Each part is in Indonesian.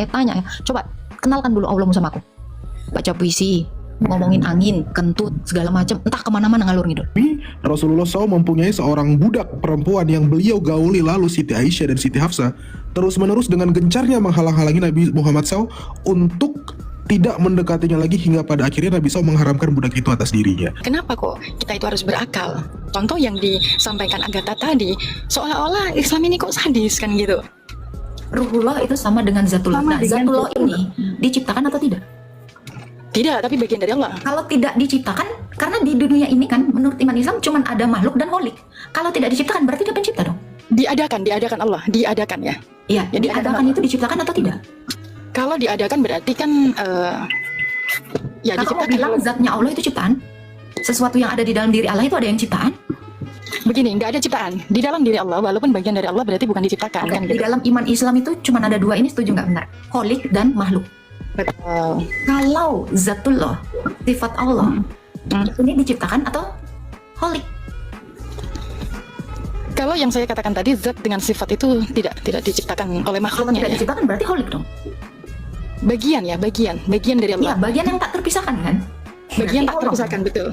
tanya ya, coba kenalkan dulu Allahmu sama aku. Baca puisi, ngomongin angin, kentut, segala macam, entah kemana-mana ngalur ngidul. Rasulullah SAW mempunyai seorang budak perempuan yang beliau gauli, lalu Siti Aisyah dan Siti Hafsah terus-menerus dengan gencarnya menghalang-halangi Nabi Muhammad SAW untuk tidak mendekatinya lagi, hingga pada akhirnya Nabi SAW mengharamkan budak itu atas dirinya. Kenapa kok kita itu harus berakal? Contoh yang disampaikan Agatha tadi, seolah-olah Islam ini kok sadis kan gitu. Ruhullah itu sama dengan Zatullah. Nah, Zatullah ini diciptakan atau tidak? Tidak, tapi bagian dari Allah. Kalau tidak diciptakan, karena di dunia ini kan menurut iman Islam cuma ada makhluk dan holik. Kalau tidak diciptakan berarti dia pencipta dong. Diadakan Allah, diadakan ya. Iya, Ya, diadakan itu diciptakan atau tidak? Kalau diadakan berarti kan ya Kalau diciptakan. bilang zatnya Allah itu ciptaan, sesuatu yang ada di dalam diri Allah itu ada yang ciptaan. Begini, nggak ada ciptaan di dalam diri Allah, walaupun bagian dari Allah berarti bukan diciptakan kan Di gitu. dalam iman Islam itu cuma ada dua, ini setuju nggak benar? Holik dan makhluk. Betul. Kalau zatullah, sifat Allah, ini diciptakan atau holik? Kalau yang saya katakan tadi, zat dengan sifat itu tidak diciptakan oleh Kalau makhluknya tidak ya. diciptakan berarti holik dong. Bagian dari Iya, Allah. bagian yang tak terpisahkan kan? Bagian Berarti tak Allah. terpisahkan, betul.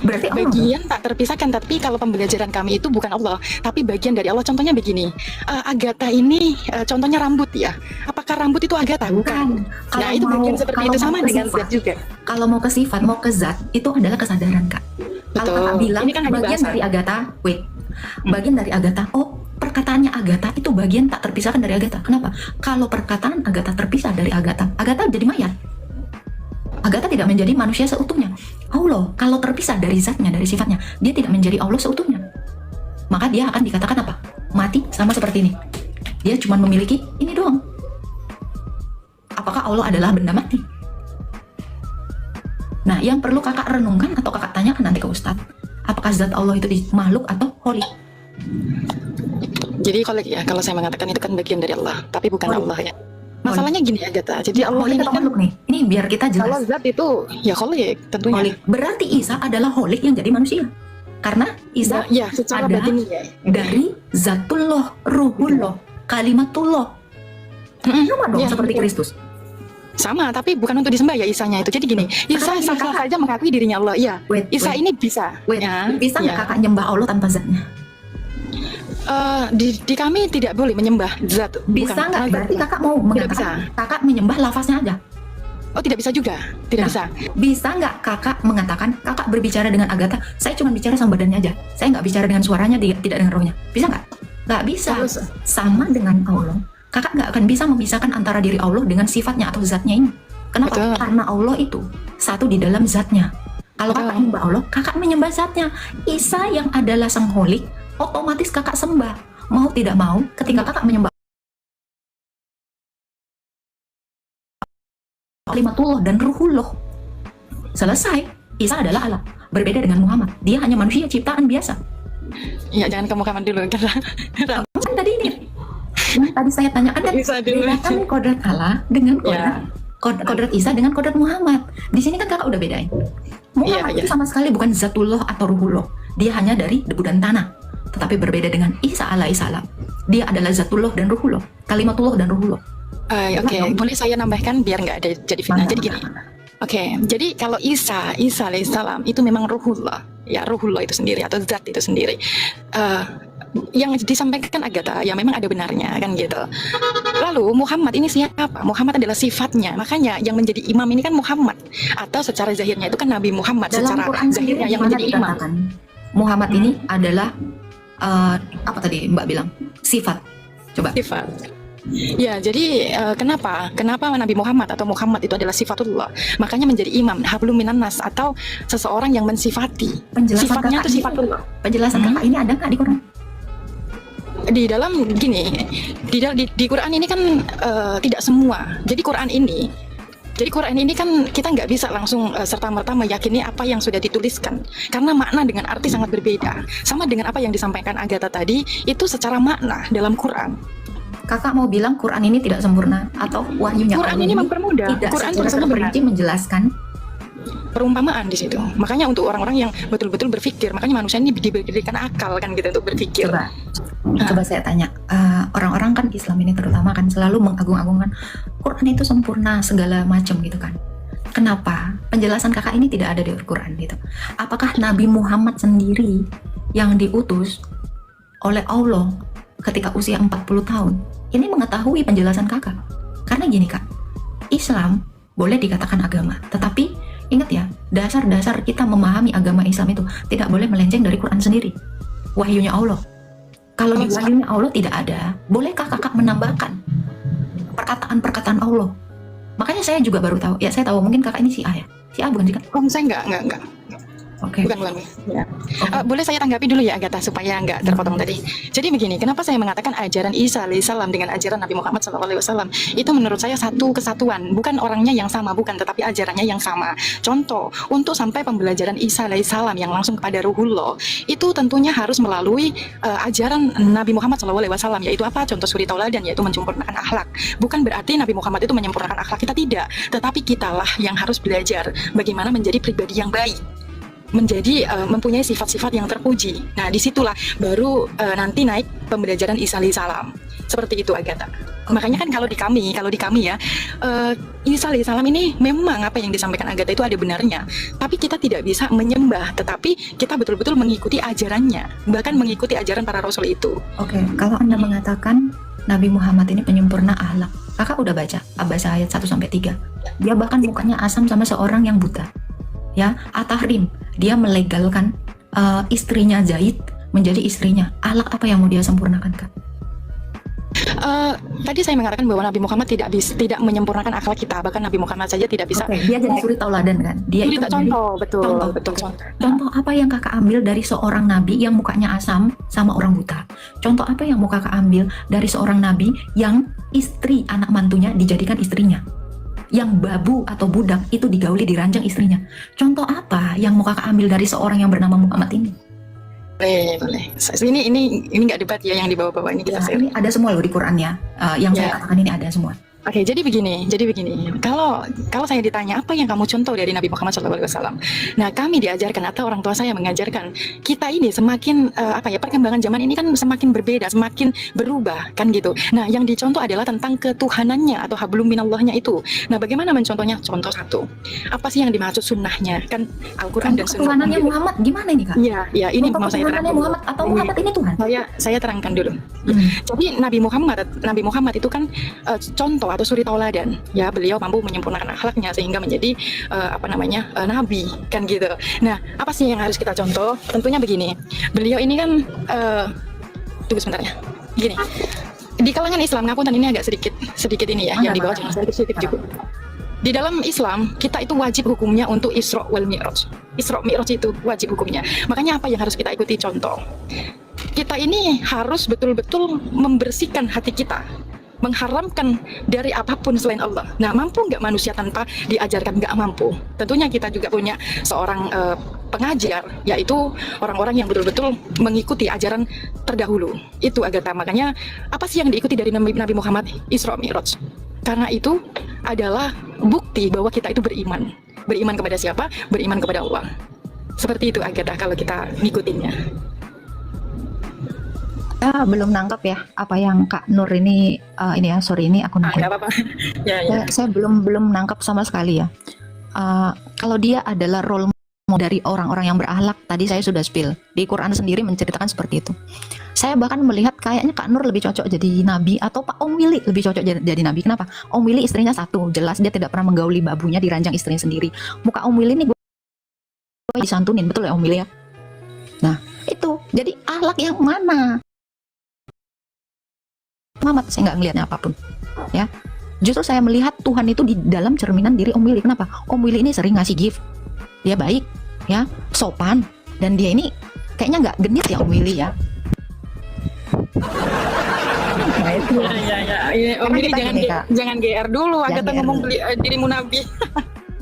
Berarti Allah dong. Bagian tak terpisahkan, tapi kalau pembelajaran kami itu bukan Allah, tapi bagian dari Allah. Contohnya begini, Agatha ini contohnya rambut ya. Apakah rambut itu Agatha? Bukan. Nah, itu bagian seperti itu, sama dengan sifat, zat juga. Kalau mau ke sifat, mau ke zat, itu adalah kesadaran kak. Kalau Betul. kakak bilang Ini kan hanya bagian bahasa. dari Agatha, bagian dari Agatha, oh perkataannya Agatha itu bagian tak terpisahkan dari Agatha. Kenapa? Kalau perkataan Agatha terpisah dari Agatha, Agatha jadi mayat. Agatha tidak menjadi manusia seutuhnya. Allah kalau terpisah dari zatnya, dari sifatnya, dia tidak menjadi Allah seutuhnya. Maka dia akan dikatakan apa? Mati, sama seperti ini. Dia cuma memiliki ini doang. Apakah Allah adalah benda mati? Nah, yang perlu kakak renungkan atau kakak tanyakan nanti ke Ustadz, apakah zat Allah itu di makhluk atau holik? Jadi kalau saya mengatakan itu kan bagian dari Allah, tapi bukan Holik. Allah ya. Masalahnya gini Agatha, jadi Allah Holik ini atau kan makhluk nih? Ini biar kita kalau jelas. zat itu ya kholik tentunya. Holik. Berarti Isa adalah holik yang jadi manusia. Karena Isa Ya, secara ada batin ya. dari zatullah, ruhullah, kalimatullah. Sama dong Ya, seperti betul. Kristus. Sama, tapi bukan untuk disembah ya Isanya itu. Jadi gini, Isa Sekarang gini, sah-sah Kakak. saja mengakui dirinya Allah. Iya. Wait, Isa wait. ini bisa. Wait, Ya, bisa nggak ya. kakak nyembah Allah tanpa zatnya? Di kami tidak boleh menyembah zat. Bisa bukan. nggak? Berarti kakak mau bisa. mengatakan kakak menyembah lafaznya aja. Oh, tidak bisa juga. Tidak Nah, bisa. Bisa nggak kakak mengatakan kakak berbicara dengan Agatha, saya cuma bicara sama badannya aja, saya nggak bicara dengan suaranya, tidak dengan rohnya. Bisa nggak? Nggak bisa. Terus, Sama dengan Allah, kakak nggak akan bisa memisahkan antara diri Allah dengan sifatnya atau zatnya ini. Kenapa? Betul. Karena Allah itu satu di dalam zatnya. Kalau kakak Betul. menyembah Allah, kakak menyembah zatnya. Isa yang adalah sang holik, otomatis kakak sembah. Mau tidak mau, ketika kakak menyembah kalimatullah dan ruhullah, selesai. Isa adalah Allah. Berbeda dengan Muhammad, dia hanya manusia ciptaan biasa. ya jangan ke Muhammad dulu karena Kan tadi ini, yang tadi saya tanyakan kan Isa dulu. bedakan kodrat Allah dengan Ya. kodrat Isa dengan kodrat Muhammad. Di sini kan kakak udah bedain. Muhammad Iya, itu sama sekali bukan zatullah atau ruhullah. Dia hanya dari debu dan tanah. Tetapi berbeda dengan Isa alaihissalam. Dia adalah zatullah dan ruhullah, kalimatullah dan ruhullah. Oke, boleh saya nambahkan biar nggak ada jadi fitnah. Mana, Jadi gini. Oke, jadi kalau Isa alaihissalam itu memang ruhullah, ya ruhullah itu sendiri atau zat itu sendiri. Yang disampaikan Agatha ya memang ada benarnya kan gitu. Lalu Muhammad ini siapa? Muhammad adalah sifatnya. Makanya yang menjadi imam ini kan Muhammad, atau secara zahirnya itu kan Nabi Muhammad. Dalam secara Quran sendiri zahirnya yang gimana menjadi imam. dikatakan? Muhammad ini adalah apa tadi Mbak bilang? Sifat. Coba. Sifat. Ya, jadi kenapa Nabi Muhammad atau Muhammad itu adalah sifatullah, makanya menjadi imam, hablum minan nas, atau seseorang yang mensifati. Penjelasan Sifatnya kakak itu sifatullah. Penjelasan kakak ini ada nggak di Quran? Di dalam gini, di Quran ini kan tidak semua. Jadi Quran ini kan kita nggak bisa langsung serta-merta meyakini apa yang sudah dituliskan, karena makna dengan arti sangat berbeda. Sama dengan apa yang disampaikan Agatha tadi, itu secara makna dalam Quran. Kakak mau bilang Quran ini tidak sempurna atau wahyunya Quran Allah ini mempermudah. tidak Quran secara tulisannya benar. terperinci menjelaskan perumpamaan di situ. Makanya untuk orang-orang yang betul-betul berpikir, makanya manusia ini diberikan akal kan gitu untuk berpikir. Coba saya tanya, orang-orang kan Islam ini terutama kan selalu mengagung-agungkan Quran itu sempurna segala macam gitu kan. Kenapa penjelasan kakak ini tidak ada di Al-Quran gitu? Apakah Nabi Muhammad sendiri yang diutus oleh Allah ketika usia 40 tahun ini mengetahui penjelasan kakak? Karena gini kak, Islam boleh dikatakan agama, tetapi ingat ya, dasar-dasar kita memahami agama Islam itu tidak boleh melenceng dari Quran sendiri, wahyunya Allah. Kalau di wahyunya Allah tidak ada, bolehkah kakak menambahkan perkataan-perkataan Allah? Makanya saya juga baru tahu, ya saya tahu mungkin kakak ini si A ya? Si A bukan sih kak? Saya enggak. Oke. Bukan. Ya. Boleh saya tanggapi dulu ya Agatha supaya nggak terpotong tadi. Jadi begini, kenapa saya mengatakan ajaran Isa alaihissalam dengan ajaran Nabi Muhammad SAW itu menurut saya satu kesatuan, bukan orangnya yang sama, bukan, tetapi ajarannya yang sama. Contoh, untuk sampai pembelajaran Isa alaihissalam yang langsung kepada Ruhullah itu tentunya harus melalui ajaran Nabi Muhammad SAW, yaitu apa? Contoh suri tauladan, yaitu menyempurnakan akhlak. Bukan berarti Nabi Muhammad itu menyempurnakan akhlak kita, tidak, tetapi kitalah yang harus belajar bagaimana menjadi pribadi yang baik, menjadi mempunyai sifat-sifat yang terpuji. Nah, disitulah baru nanti naik pembelajaran Isa alaihissalam. Seperti itu Agatha. Makanya kan kalau di kami ya, Isa alaihissalam ini memang apa yang disampaikan Agatha itu ada benarnya. Tapi kita tidak bisa menyembah, tetapi kita betul-betul mengikuti ajarannya, bahkan mengikuti ajaran para rasul itu. Oke, kalau Anda mengatakan Nabi Muhammad ini penyempurna akhlak, kakak udah baca Abasa ayat 1-3. Dia bahkan mukanya asam sama seorang yang buta. Ya, At-Tahrim, dia melegalkan istrinya Zaid menjadi istrinya. Akhlak apa yang mau dia sempurnakan kak? Tadi saya mengatakan bahwa Nabi Muhammad tidak menyempurnakan akhlak kita, bahkan Nabi Muhammad saja tidak bisa. Dia jadi suri tauladan kan? Dia itu contoh, betul. Contoh apa yang kakak ambil dari seorang nabi yang mukanya asam sama orang buta? Contoh apa yang mau kakak ambil dari seorang nabi yang istri anak mantunya dijadikan istrinya? Yang babu atau budak itu digauli diranjang istrinya. Contoh apa yang mau kakak ambil dari seorang yang bernama Muhammad ini? Boleh. Ini nggak debat ya yang dibawa-bawa ini kita share. Ini ada semua loh di Quran ya. Yang saya katakan ini ada semua. Oke, jadi begini. Kalau saya ditanya apa yang kamu contoh dari Nabi Muhammad SAW, nah kami diajarkan atau orang tua saya mengajarkan kita ini semakin perkembangan zaman ini kan semakin berbeda, semakin berubah kan gitu. Nah, yang dicontoh adalah tentang ketuhanannya atau hablum minallahnya itu. Nah, bagaimana mencontohnya? Contoh satu, apa sih yang dimaksud sunnahnya? Kan Al-Quran dan sunnah. Ketuhanannya Muhammad gimana ini kak? Iya, ini mau saya terangkan. Muhammad atau Muhammad ini Tuhan? Saya terangkan dulu. Jadi Nabi Muhammad itu kan contoh atau suri tauladan, ya, beliau mampu menyempurnakan akhlaknya sehingga menjadi nabi kan gitu. Nah, apa sih yang harus kita contoh? Tentunya begini, beliau ini kan tunggu sebentar ya, gini, di kalangan Islam, ngapunten ini agak sedikit ini ya, yang dibawa jangan sedikit juga. Di dalam Islam, kita itu wajib hukumnya untuk Isra wal Mi'raj. Isra Mi'raj itu wajib hukumnya. Makanya apa yang harus kita ikuti? Contoh, kita ini harus betul-betul membersihkan hati kita, mengharamkan dari apapun selain Allah. Nah, mampu nggak manusia tanpa diajarkan? Nggak mampu. Tentunya kita juga punya seorang pengajar, yaitu orang-orang yang betul-betul mengikuti ajaran terdahulu. Itu Agatha. Makanya apa sih yang diikuti dari Nabi Muhammad? Isra Mi'raj. Karena itu adalah bukti bahwa kita itu beriman. Beriman kepada siapa? Beriman kepada Allah. Seperti itu Agatha kalau kita ngikutinnya. Belum nangkep ya apa yang Kak Nur ini ini aku nangkep. Nggak apa-apa. Ya. Saya belum nangkep sama sekali ya. Kalau dia adalah role model dari orang-orang yang berakhlak, tadi saya sudah spill di Quran sendiri menceritakan seperti itu. Saya bahkan melihat kayaknya Kak Nur lebih cocok jadi nabi, atau Pak Om Willy lebih cocok jadi nabi. Kenapa? Om Willy istrinya satu, jelas dia tidak pernah menggauli babunya, diranjang istrinya sendiri. Muka Om Willy ini gue disantunin, betul ya Om Willy ya? Nah itu, jadi akhlak yang mana? Muhammad saya nggak ngelihatnya apapun ya, justru saya melihat Tuhan itu di dalam cerminan diri Om Willy. Kenapa? Om Willy ini sering ngasih gift, dia baik ya, sopan, dan dia ini kayaknya nggak genit ya Om Willy ya. Nah itu ya. Om Willy jangan GR dulu, Agatha ngomong dirimu nabi.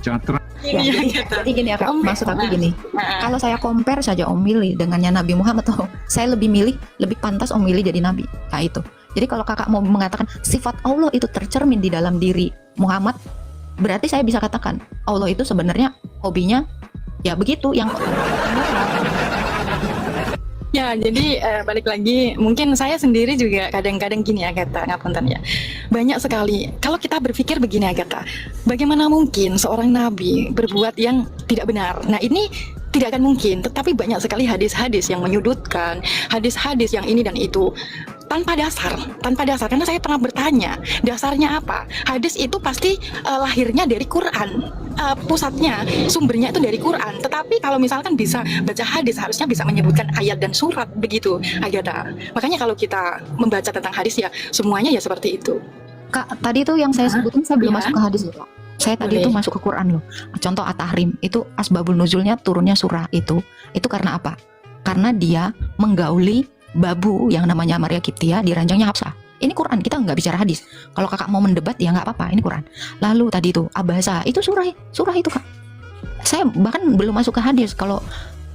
Jangan terang. Jadi gini ya Kak, maksud aku gini, kalau saya compare saja Om Willy dengannya Nabi Muhammad, saya lebih pantas Om Willy jadi nabi. Nah itu. Jadi kalau kakak mau mengatakan sifat Allah itu tercermin di dalam diri Muhammad, berarti saya bisa katakan Allah itu sebenarnya hobinya ya begitu yang Ya, jadi balik lagi, mungkin saya sendiri juga kadang-kadang gini Agatha, ngapunten ya. Banyak sekali, kalau kita berpikir begini Agatha, bagaimana mungkin seorang nabi berbuat yang tidak benar? Nah ini tidak akan mungkin, tetapi banyak sekali hadis-hadis yang menyudutkan, hadis-hadis yang ini dan itu. Tanpa dasar, karena saya pernah bertanya, dasarnya apa? Hadis itu pasti lahirnya dari Quran, pusatnya, sumbernya itu dari Quran. Tetapi kalau misalkan bisa baca hadis, harusnya bisa menyebutkan ayat dan surat, begitu Agatha. Makanya kalau kita membaca tentang hadis ya, semuanya ya seperti itu. Kak, tadi tuh yang saya sebutin saya belum Ya. masuk ke hadis loh. Saya tadi Boleh. itu masuk ke Quran loh. Contoh At-Tahrim itu asbabul nuzulnya turunnya surah itu karena apa? Karena dia menggauli babu yang namanya Maria Kiptia di ranjangnya Hafsah. Ini Quran, kita nggak bicara hadis. Kalau kakak mau mendebat ya nggak apa-apa, ini Quran. Lalu tadi itu Abasa itu surah itu kak. Saya bahkan belum masuk ke hadis. Kalau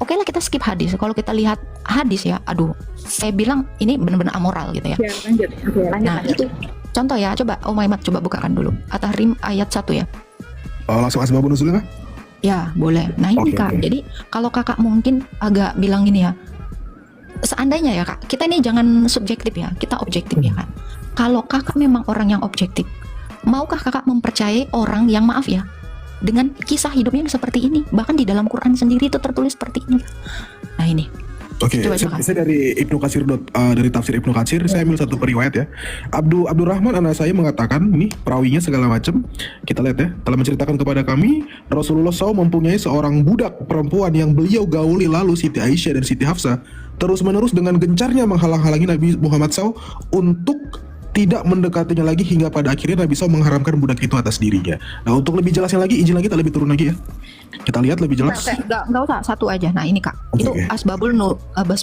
oke lah kita skip hadis. Kalau kita lihat hadis ya, aduh, saya bilang ini benar-benar amoral gitu ya. Ya, lanjut. Oke, Nah itu contoh ya, coba Maimat coba bukakan dulu At-Tahrim ayat 1 ya. Langsung asbabun nuzulnya kah? Ya boleh. Nah ini Oke, kak, oke. jadi kalau kakak mungkin agak bilang gini ya, seandainya ya kak, kita ini jangan subjektif ya, kita objektif ya kan. Kalau kakak memang orang yang objektif, maukah kakak mempercayai orang yang maaf ya, dengan kisah hidupnya yang seperti ini, bahkan di dalam Quran sendiri itu tertulis seperti ini. Nah ini, Oke, Coba, saya dari Ibnu Katsir dari tafsir Ibnu Katsir, saya ambil satu periwayat ya. Abdurrahman anak saya mengatakan, nih perawinya segala macam. Kita lihat ya, telah menceritakan kepada kami Rasulullah SAW mempunyai seorang budak perempuan yang beliau gauli, lalu Siti Aisyah dan Siti Hafsah terus-menerus dengan gencarnya menghalang-halangi Nabi Muhammad SAW untuk tidak mendekatinya lagi hingga pada akhirnya Nabi SAW mengharamkan budak itu atas dirinya. Nah untuk lebih jelasnya lagi, izin lagi kita lebih turun lagi ya. Kita lihat lebih jelas. nggak usah satu aja. Nah ini kak, Oke, itu oke.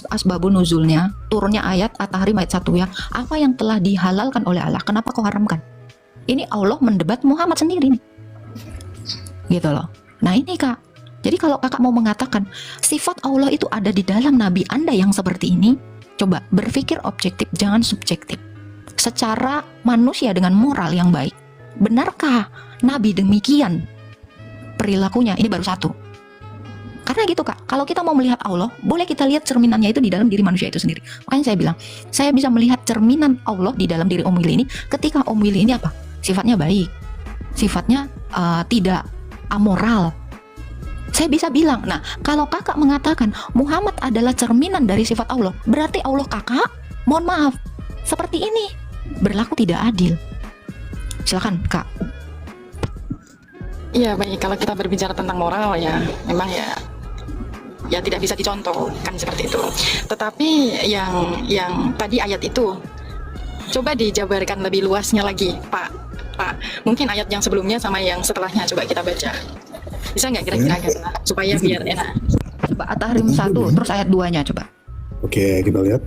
asbabul nuzulnya, turunnya ayat At-Tahrim ayat 1 ya. Apa yang telah dihalalkan oleh Allah, kenapa kau haramkan? Ini Allah mendebat Muhammad sendiri nih, gitu loh. Nah ini kak, jadi kalau kakak mau mengatakan sifat Allah itu ada di dalam Nabi Anda yang seperti ini, coba berpikir objektif, jangan subjektif. Secara manusia dengan moral yang baik, benarkah Nabi demikian perilakunya? Ini baru satu. Karena gitu kak, kalau kita mau melihat Allah, boleh kita lihat cerminannya itu di dalam diri manusia itu sendiri. Makanya saya bilang, saya bisa melihat cerminan Allah di dalam diri Om Willy ini ketika Om Willy ini apa? Sifatnya baik, sifatnya tidak amoral. Saya bisa bilang, nah kalau kakak mengatakan Muhammad adalah cerminan dari sifat Allah, berarti Allah kakak, mohon maaf, seperti ini berlaku tidak adil. Silakan kak. Iya baik, kalau kita berbicara tentang moral ya, memang ya tidak bisa dicontoh kan seperti itu. Tetapi yang tadi ayat itu coba dijabarkan lebih luasnya lagi, Pak. Mungkin ayat yang sebelumnya sama yang setelahnya coba kita baca. Bisa nggak kira-kira Agatha? Supaya biar enak. Coba At-Tahrim 1 terus ayat 2-nya coba. Oke, kita lihat.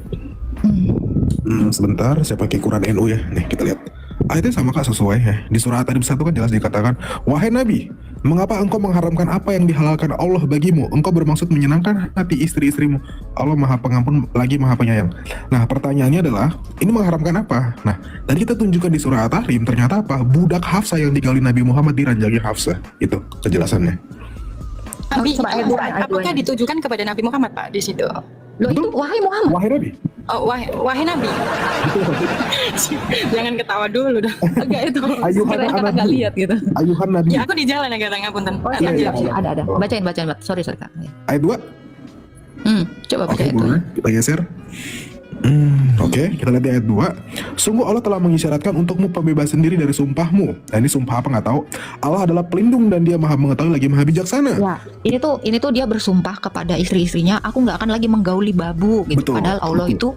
Sebentar, saya pakai Quran NU ya. Nih, kita lihat. Ayatnya sama kak, sesuai ya. Di surah At-Tahrim 1 kan jelas dikatakan, wahai Nabi, mengapa engkau mengharamkan apa yang dihalalkan Allah bagimu? Engkau bermaksud menyenangkan hati istri-istrimu. Allah Maha Pengampun lagi Maha Penyayang. Nah, pertanyaannya adalah, ini mengharamkan apa? Nah, tadi kita tunjukkan di surah At-Tahrim, ternyata apa? Budak Hafsah yang digauli Nabi Muhammad di ranjangnya Hafsah. Itu kejelasannya. Nabi, Coba ayat 2, ayat apakah 2-nya. ditujukan kepada Nabi Muhammad Pak di situ? Loh itu wahai Muhammad. Wahai Nabi. Oh, wahai Nabi. Jangan ketawa dulu dah. Enggak itu. Ayuhan Kirain kakak anak nggak Nabi. lihat gitu. Ayuhan Nabi. Ya aku di jalan Agatha, ngapunten. Oh iya, iya, iya. ada. Bacain. Sorry kak. Ayat 2. Coba baca Oke, itu. boleh. Kita geser. Oke, kita lihat di ayat 2. Sungguh Allah telah mengisyaratkan untukmu pembebasan diri dari sumpahmu. Nah, ini sumpah apa nggak tahu. Allah adalah pelindung dan dia maha mengetahui lagi maha bijaksana. Ya, ini tuh dia bersumpah kepada istri-istrinya, aku nggak akan lagi menggauli babu gitu. Betul, Padahal Allah betul. itu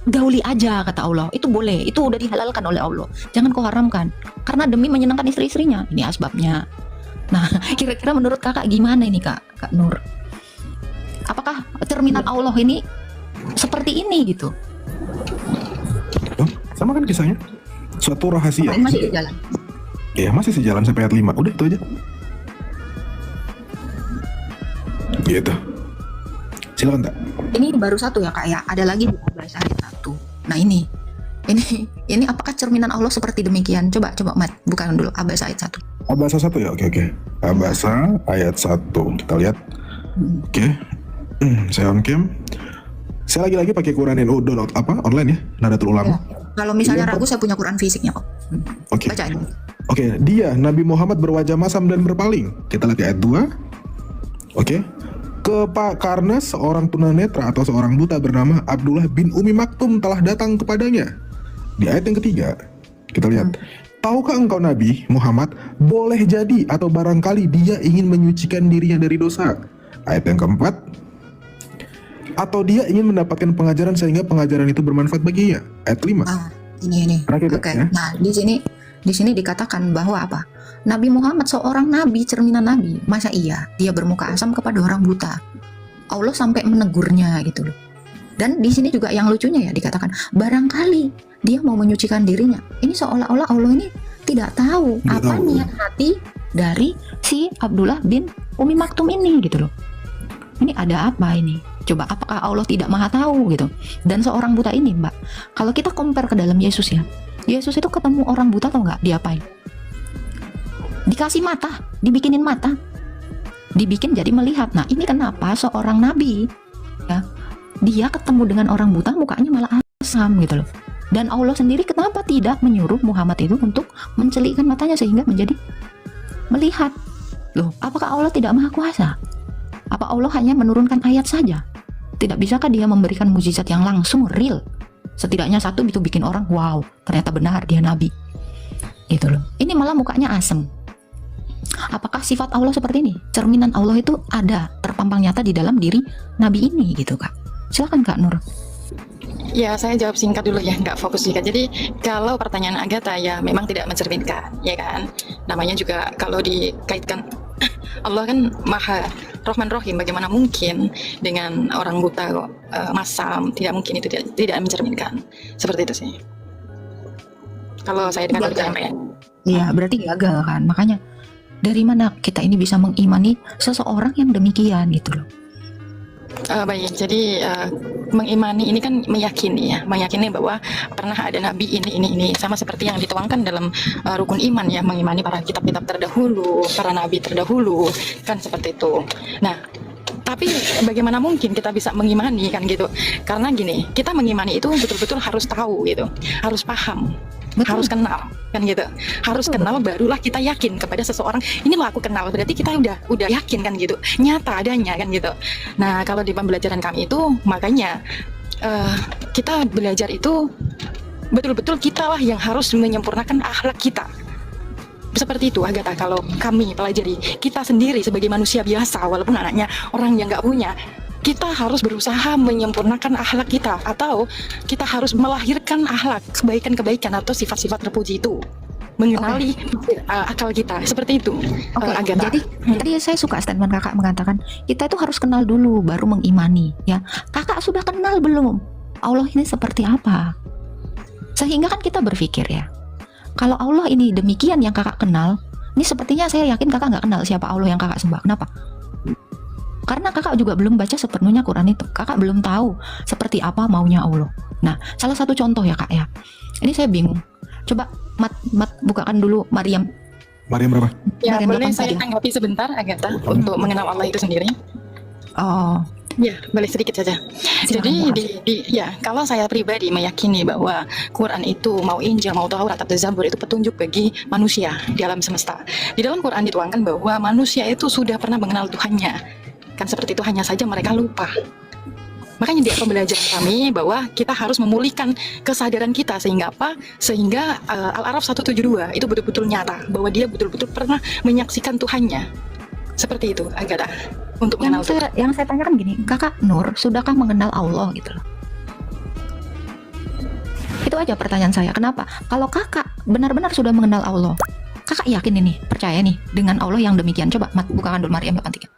gauli aja kata Allah. Itu boleh, itu udah dihalalkan oleh Allah. Jangan kau haramkan. Karena demi menyenangkan istri-istrinya. Ini asbabnya. Nah, kira-kira menurut kakak gimana ini Kak Nur? Apakah cerminan Allah ini seperti ini gitu? Oh, sama kan kisahnya? Suatu rahasia. Masih di jalan. Ya, masih sejalan sampai ayat 5. Udah itu aja. Gitu. Silakan tak. Ini baru satu ya kak ya. Ada lagi di Abasa ayat 1. Nah ini apakah cerminan Allah seperti demikian? Coba Mat, bukan dulu Abasa ayat 1. Abasa 1 ya, oke. Abasa ayat 1, kita lihat. Oke. Saya on cam. Saya lagi-lagi pakai Quran NU online ya, Nadatul Ulama. Ya. Kalau misalnya Iya, ragu, saya punya Quran fisiknya kok. Oke. Bacain. Oke, dia Nabi Muhammad berwajah masam dan berpaling. Kita lihat di ayat 2. Oke. Karena seorang tunanetra atau seorang buta bernama Abdullah bin Umi Maktum telah datang kepadanya. Di ayat yang ketiga, kita lihat. Tahukah engkau Nabi Muhammad, boleh jadi atau barangkali dia ingin menyucikan dirinya dari dosa. Ayat yang keempat, atau dia ingin mendapatkan pengajaran sehingga pengajaran itu bermanfaat baginya. Ayat 5. Ini. Terakhir, Oke. ya. Nah, di sini dikatakan bahwa apa? Nabi Muhammad seorang nabi, cerminan nabi. Masa iya dia bermuka asam kepada orang buta? Allah sampai menegurnya gitu loh. Dan di sini juga yang lucunya ya dikatakan barangkali dia mau menyucikan dirinya. Ini seolah-olah Allah ini tidak tahu Tidak apa tahu. niat hati dari si Abdullah bin Umi Maktum ini gitu loh. Ini ada apa ini? Coba apakah Allah tidak maha tahu gitu? Dan seorang buta ini Mbak, kalau kita compare ke dalam Yesus ya, Yesus itu ketemu orang buta atau enggak? Diapain? Dikasih mata, dibikinin mata, dibikin jadi melihat. Nah ini kenapa seorang nabi ya, dia ketemu dengan orang buta mukanya malah asam gitu loh. Dan Allah sendiri kenapa tidak menyuruh Muhammad itu untuk mencelikkan matanya sehingga menjadi melihat? Loh, apakah Allah tidak maha kuasa? Apa Allah hanya menurunkan ayat saja? Tidak bisakah dia memberikan mukjizat yang langsung real? Setidaknya satu itu bikin orang wow, ternyata benar dia nabi. Gitu loh. Ini malah mukanya asem. Apakah sifat Allah seperti ini? Cerminan Allah itu ada terpampang nyata di dalam diri nabi ini gitu Kak. Silakan Kak Nur. Ya, saya jawab singkat dulu ya, nggak fokus singkat. Jadi kalau pertanyaan Agatha ya memang tidak mencerminkan, ya kan? Namanya juga kalau dikaitkan Allah kan Maha Rahman Rahim, bagaimana mungkin dengan orang buta kok masam, tidak mungkin itu tidak mencerminkan. Seperti itu sih. Kalau saya dengar Gagal. sampai Iya, berarti gagal kan. Makanya dari mana kita ini bisa mengimani seseorang yang demikian gitu loh. baik, jadi mengimani ini kan meyakini bahwa pernah ada nabi ini sama seperti yang dituangkan dalam rukun iman ya, mengimani para kitab-kitab terdahulu, para nabi terdahulu, kan seperti itu. Nah, tapi bagaimana mungkin kita bisa mengimani kan gitu? Karena gini, kita mengimani itu betul-betul harus tahu gitu, harus paham. Betul. Harus kenal kan gitu, harus Betul. kenal barulah kita yakin kepada seseorang. Ini loh aku kenal, berarti kita udah yakin kan gitu, nyata adanya kan gitu. Nah kalau di pembelajaran kami itu makanya kita belajar itu betul-betul kita lah yang harus menyempurnakan akhlak kita. Seperti itu Agatha, kalau kami pelajari kita sendiri sebagai manusia biasa walaupun anaknya orang yang nggak punya, kita harus berusaha menyempurnakan akhlak kita, atau kita harus melahirkan akhlak kebaikan-kebaikan atau sifat-sifat terpuji itu, mengenali akal kita, seperti itu. Oke, Agatha. jadi tadi saya suka statement kakak mengatakan kita itu harus kenal dulu baru mengimani ya. Kakak sudah kenal belum Allah ini seperti apa? Sehingga kan kita berpikir ya, kalau Allah ini demikian yang kakak kenal, ini sepertinya saya yakin kakak nggak kenal siapa Allah yang kakak sembah. Kenapa? Karena kakak juga belum baca sepenuhnya Quran itu. Kakak belum tahu seperti apa maunya Allah. Nah, salah satu contoh ya kak ya. Ini saya bingung. Coba Mat bukakan dulu Maryam. Maryam berapa? Ya, Maryam boleh 8 saya tadi. tanggapi sebentar Agatha untuk mengenal Allah itu sendiri. Oh, Ya, boleh sedikit saja. Jadi ya, kalau saya pribadi meyakini bahwa Quran itu mau Injil, mau Taurat atau Zabur itu petunjuk bagi manusia di alam semesta. Di dalam Quran dituangkan bahwa manusia itu sudah pernah mengenal Tuhannya. Kan seperti itu, hanya saja mereka lupa. Makanya di pembelajaran kami bahwa kita harus memulihkan kesadaran kita sehingga apa? Sehingga Al-Araf 172 itu betul-betul nyata bahwa dia betul-betul pernah menyaksikan Tuhannya. Seperti itu, Agatha, untuk mengenal Tuhan. yang saya tanyakan gini, kakak Nur sudahkah mengenal Allah gitu loh? Itu aja pertanyaan saya. Kenapa? Kalau kakak benar-benar sudah mengenal Allah, kakak yakin ini, percaya nih dengan Allah yang demikian? Coba Mat bukakan dulu Maryam 83.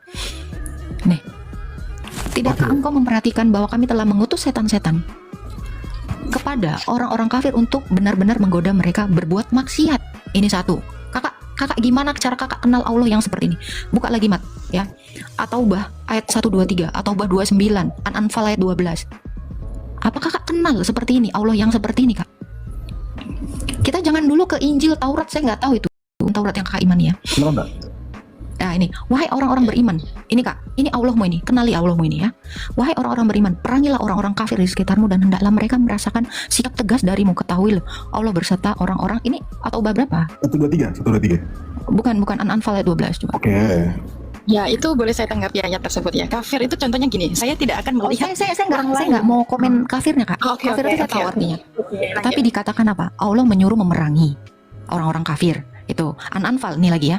Nih, tidakkah engkau memperhatikan bahwa kami telah mengutus setan-setan kepada orang-orang kafir untuk benar-benar menggoda mereka berbuat maksiat? Ini satu. Kakak gimana cara kakak kenal Allah yang seperti ini? Buka lagi Mat ya. At-Taubah ayat 123, At-Taubah 29, An-Anfal ayat 12. Apa kakak kenal seperti ini Allah yang seperti ini kak? Kita jangan dulu ke Injil, Taurat, saya nggak tahu itu Taurat yang kakak imani ya. Kenapa enggak? Nah ini, wahai orang-orang beriman, ini kak, ini Allahmu ini, kenali Allahmu ini ya. Wahai orang-orang beriman, perangilah orang-orang kafir di sekitarmu dan hendaklah mereka merasakan sikap tegas darimu. Ketahuilah Allah berserta orang-orang ini, atau bab berapa? 123. Bukan An-Anfal ayat 12 coba. Oke. Ya itu boleh saya tanggapi ayat tersebut ya. Kafir itu contohnya gini, saya tidak akan Oh, melihat saya nggak mau komen kafirnya kak. Oke, Kafir oke, itu saya oke, tahu oke. artinya. Lanjut. Tapi dikatakan apa? Allah menyuruh memerangi orang-orang kafir. Itu An-Anfal nih lagi ya.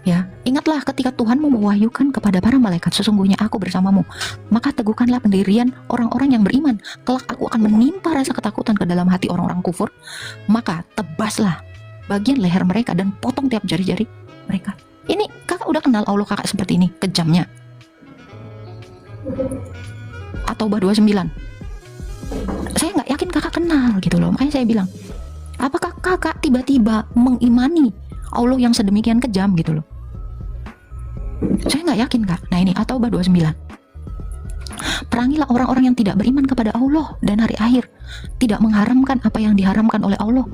Ya, ingatlah ketika Tuhanmu mewahyukan kepada para malaikat, sesungguhnya aku bersamamu. Maka teguhkanlah pendirian orang-orang yang beriman. Kelak aku akan menimpa rasa ketakutan ke dalam hati orang-orang kufur. Maka tebaslah bagian leher mereka dan potong tiap jari-jari mereka. Ini kakak udah kenal Allah kakak seperti ini, kejamnya. Atau bah 29. Saya nggak yakin kakak kenal gitu loh. Makanya saya bilang, apakah kakak tiba-tiba mengimani Allah yang sedemikian kejam gitu loh? Saya nggak yakin kak. Nah ini atau bah 29. Perangilah orang-orang yang tidak beriman kepada Allah dan hari akhir, tidak mengharamkan apa yang diharamkan oleh Allah,